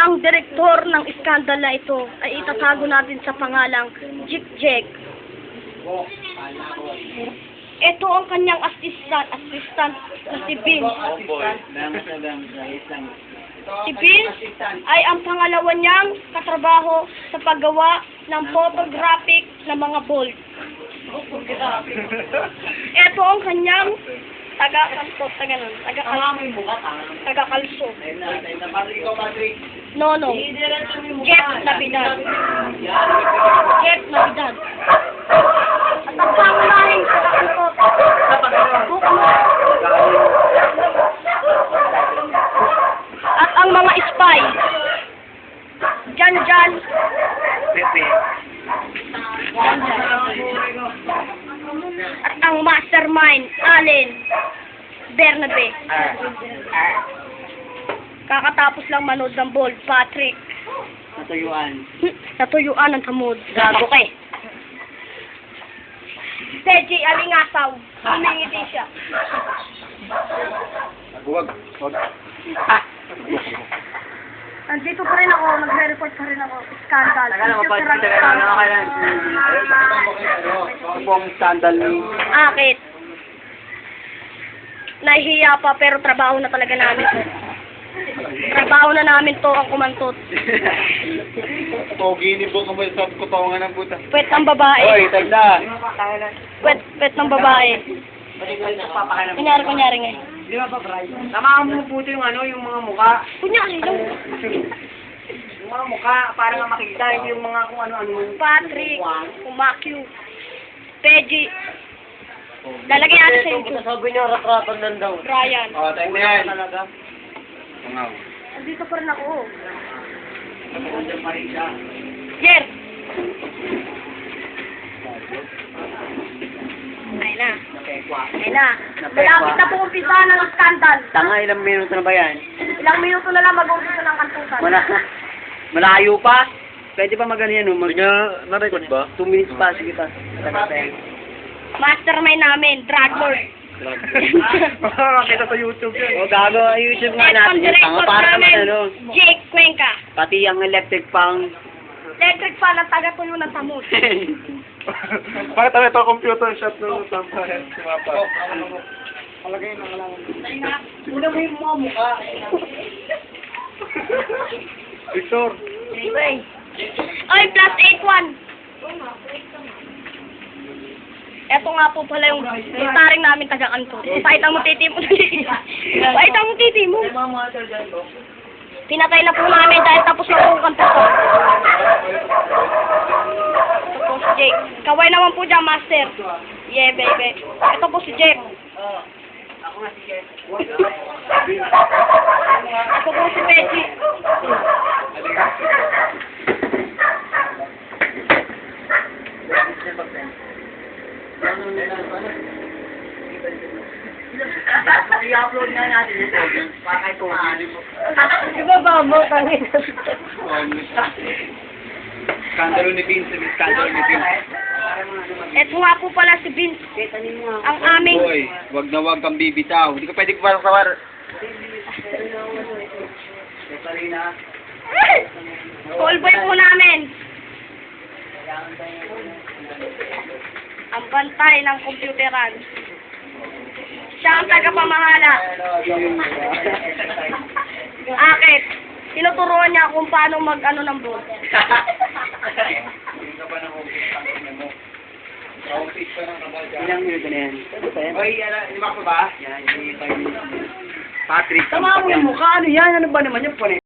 Ang direktor ng iskandal na ito ay itatago natin sa pangalang Jik Jek. Ito ang kanyang assistant na si Vince. Si Vince ay ang pangalawa niyang katrabaho sa paggawa ng photographic na mga bold. Ito ang kanyang taga-kalso. No. Jeff Navidad. At ang pangunahing taga-kalso. At ang mga spy. Jan. Pepe. At ang mastermind, Allen Bernabe. Kakatapos lang manood ng Bold, Patrick. Natuyuan. Natuyuan ng tamod. Gago ka eh. Teji Alingasaw. Humingiti siya. Huwag. Andito pa rin ako, nagre-report pa rin ako. Scandal. Tagal ako, tagal na kailan. Ito po ang scandal ni... Akit. Nahihiya pa pero trabaho na talaga namin to. Trabaho na namin to ang kumantot. Pogi ni Bong kamay sa kutongan ng puta. Pwet ng babae. Oy, tagda. Pwet ng babae. Kunyari nga. Di ba pa, Bray? Tama mo puto yung ano, yung mga mukha. Kunyari lang. Yung mga mukha, para nga makikita, hindi yung mga kung ano-ano. Patrick, Kumakyu, Teji. Lalagay natin sa YouTube. Sabi niya, ratrapan lang daw. Ryan. O, tayo na yan. Talaga. Tungaw. Andito pa rin ako. Nandiyan pa rin siya. Jer. Ayun na. Malapit na po umpisa ng skandal. Tanga, ilang minuto na ba yan? Ilang minuto na lang mag-umpisa ng kantusan. Malayo pa? Pwede pa magano yan, na-record ba? 2 minutes pa, sige pa. Mastermind namin, drug lord. Makakakita sa YouTube yan. O, gago, YouTube nga At ang natin. director Tanga, para namin, naman ano. Jake Cuenca. Pati ang electric pang... Electric fan ang taga-tuyo ng tamot. Bakit ano ito computer shop ng tampahan? Si Mapa. Palagay na lang. Una mo yung mga mukha. Victor. Oy, plus 8-1. Eto nga po pala yung taring namin taga-kanto. Paitang mo titi mo. Paitang mo titi mo. Pinatay na po namin dahil tapos na po ang kantusan. Ito po si Jake. Kaway naman po dyan, master. Yeah, baby. Ito po si Jake. Ako nga si Jeff. Ito po si Pechi. I-upload nga natin ito. Para kay Tony. Diba ba mo? Tangin. Skandalo ni Vince. Ito nga po pala si Vince. Ang aming... Boy, wag na wag kang bibitaw. Hindi ka pwede kuwar-kuwar. Callboy po namin. Ang bantay ng computeran. Siya ang tagapamahala. Akit. Tinuturuan niya kung paano mag-ano ng board. Ilang minuto na yan? Oy, lima pa ba? Yan, yung 5 minutes. Patrick. Tama mo yung mukha. Ano yan? Ano ba naman yung